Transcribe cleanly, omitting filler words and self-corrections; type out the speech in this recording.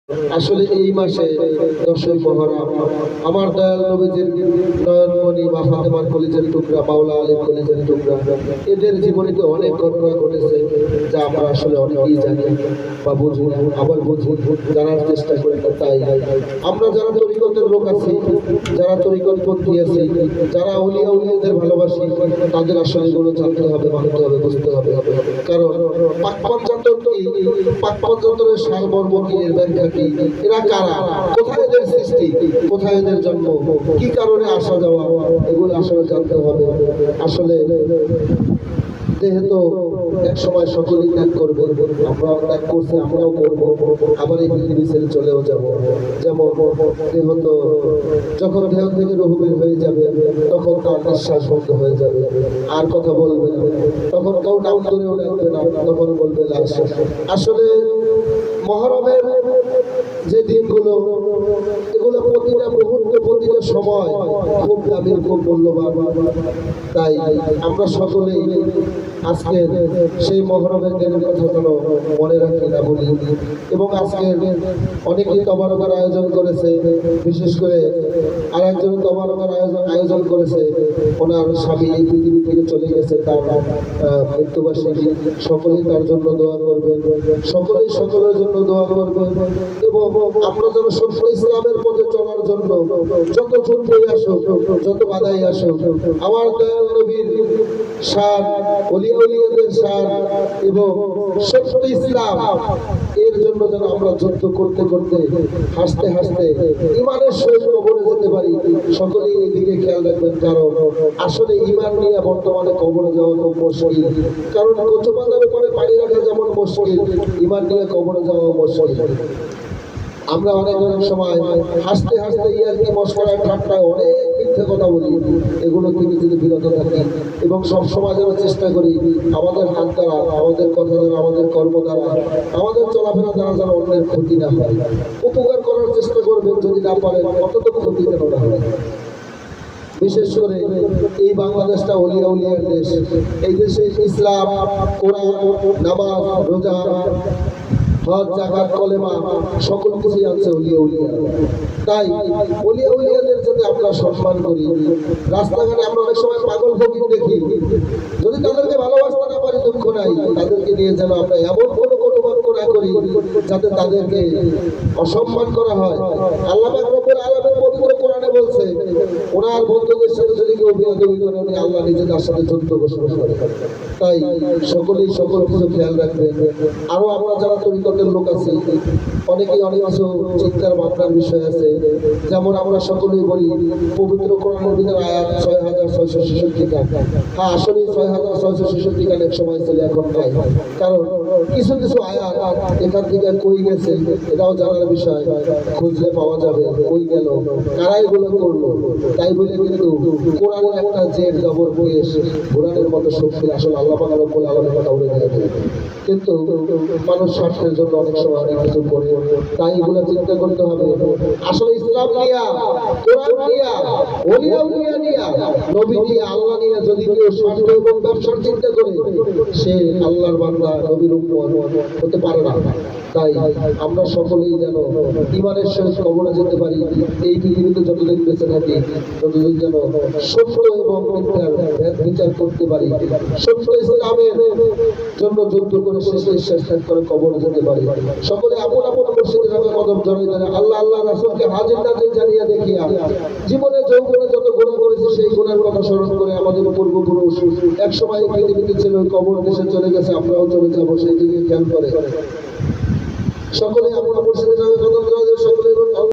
আসলে এই মাসে 10ই মুহররম আমার দয়াল নবীজির নয়নমণি মা ফাতেমার কলিজার টুকরা মাওলা আলীর কলিজার টুকরা এদের জীবনীতে অনেক ঘটনা ঘটেছে যা আমরা আসলে অনেকেই জানি বা বুঝি না, আবার বুঝি জানার চেষ্টা করি না। তাই আমরা যারা তরিকতের লোক আছি, যারা তরিকতপন্থী আছি, যারা আউলিয়া উলিয়াদের ভালোবাসি, তাদের আসলে এগুলো জানতে হবে, মানতে হবে, বুঝতে হবে। কারণ পাক পঞ্চাত্তর কি, পাক পঞ্চাত্তরের সারমর্ম কি, এর ব্যাখ্যা কি, এরা কারা, কোথায় এদের সৃষ্টি, কোথায় এদের জন্ম, কি কারণে আসা যাওয়া, এগুলো আসলে জানতে হবে। আসলে যেহেতু এক সময় সকলেই ত্যাগ করবে, আমরাও ত্যাগ করছি, আমরাও করবো, আবার এই পৃথিবী ছেড়ে চলেও যাবো। যেমন দেহ তো যখন দেহ থেকে রূহ বের হয়ে যাবে, তখন তার নিঃশ্বাস বন্ধ হয়ে যাবে, আর কথা বলবে না, তখন কেউ নাম ধরেও ডাকবে না, তখন বলবে লাশ। আসলে মুহররমের যে দিনগুলো, এগুলো প্রতিটা মুহূর্ত, প্রতিটা সময় খুব দামি, খুব মূল্যবান। তাই আমরা সকলেই আজকে সেই মুহররমের দিনের কথাগুলো মনে রাখি না, বলি। এবং আজকে অনেকেই তবারকের আয়োজন করেছে, বিশেষ করে আরেকজন তবারকের আয়োজন করেছে, ওনার স্বামী এই পৃথিবী থেকে চলে গেছে, তার মৃত্যুবার্ষিকী। সকলেই তার জন্য দোয়া করবেন, সকলেই সকলের জন্য দোয়া করবেন। এবং আমরা যেন সত্য ইসলামের পথে চলার জন্য যত যুদ্ধই আসুক, যত বাধাই আসুক, আমার দয়াল নবীর শান, ওলিয়া উলিয়াদের শান এবং সত্য ইসলাম, এর জন্য যেন আমরা যুদ্ধ করতে করতে, হাসতে হাসতে ইমানের সহিত কবরে যেতে পারি। সকলেই এই দিকে খেয়াল রাখবেন, কারণ আসলে ইমান নিয়ে বর্তমানে কবরে যাওয়া খুব মুশকিল। কারণ কচু পাতার উপরে পানি রাখা যেমন মুশকিল, ইমান নিয়ে কবরে যাওয়া মুশকিল। আমরা অনেক সময় হাসতে হাসতে ইয়ার্কি মশকরায় ঠাট্টায় অনেক মিথ্যে কথা বলি, এগুলো থেকে যদি বিরত থাকি এবং সবসময় যেন চেষ্টা করি আমাদের হাত দ্বারা, আমাদের কথা দ্বারা, আমাদের কর্ম দ্বারা, আমাদের চলাফেরা দ্বারা যেন অন্যের ক্ষতি না হয়। উপকার করার চেষ্টা করবেন, যদি না পারেন অন্তত ক্ষতি যেন না হয়। বিশেষ করে এই বাংলাদেশটা ওলিয়া উলিয়ার দেশ, এই দেশে ইসলাম, কোরআন, নামাজ, রোজা, হজ, যাকাত, কলেমা সকল কিছুই আছে ওলিয়া উলিয়া। তাই ওলিয়া উলিয়াদের যদি আমরা সম্মান করি, রাস্তাঘাটে আমরা অনেক সময় পাগল ফকির দেখি, যদি তাদেরকে ভালোবাসতে না পারি দুঃখ নাই, তাদেরকে নিয়ে যেন আমরা এমন কোনো কটুবাক্য না করি যাতে তাদেরকে অসম্মান করা হয়। আল্লাহ পাক রব্বুল আলামিন পবিত্র কোরআনে বলছে, ওনার বন্ধুদের সাথে যদি কেউ বেয়াদবি করে, উনি আল্লাহ নিজে তার সাথে যুদ্ধ ঘোষণা করে। তাই সকলেই সকল কিছু খেয়াল রাখবেন। আরো আমরা যারা তরিকতের লোক আছি, অনেকেই অনেক কিছু চিন্তার ভাবনার বিষয় আছে। যেমন আমরা সকলেই বলি পবিত্র কোরআনের ভিতরে আয়াত 6666 গান। হ্যাঁ, আসলে 6666 গান এক সময় ছিল, এখন নাই। কারণ কিছু কিছু আয়াত এখান থেকে কই গেছে এটাও জানার বিষয়, খুঁজলে পাওয়া যাবে কই গেল, কারা এগুলো করলো। তাই বলে কিন্তু কোরআনের একটা জের জবর বয়েস কোরআনের মতো শক্তি আসলে আল্লাহ পাক রব্বুল আলামিন কথা বলে দিয়ে, কিন্তু মানুষ স্বার্থের জন্য অনেক সময় অনেক কিছু করে। তাই এগুলো চিন্তা করতে হবে। আসলে ইসলাম নিয়া, কোরআন নিয়া, ওলিয়া উলিয়া নিয়া, নবী নিয়া, আল্লাহ নিয়া যদি কেউ স্বার্থ এবং ব্যবসার চিন্তা করে, সে আল্লাহর বান্দা, নবীর উম্মত হতে পারে না। তাই আমরা সকলেই যেন ইমানের সহিত কবরে যেতে পারি। এই পৃথিবীতে যতদিন বেঁচে থাকি, ততদিন যেন সত্য এবং মিথ্যার ভেদ বিচার করতে পারি, সত্য ইসলামের জন্য যুদ্ধ করে শেষ নিঃশ্বাস ত্যাগ করে কবরে যেতে পারি। সকলে আপন আপন মুর্শিদের নামে কদম জড়িয়ে ধরে আল্লাহ আল্লাহ রাসূলকে হাজির নাজির জানিয়ে দেখিয়া জীবনে যৌবনে যত গুনাহ করেছে সেই গুনাহের কথা স্মরণ করে আমাদের পূর্বপুরুষ এক সময় এই পৃথিবীতে ছিল, কবর দেশে চলে গেছে, আমরাও চলে যাবো, সেই দিকে খেয়াল করে সকলে আপন আপন মুর্শিদের নামে কদম জড়িয়ে সকলে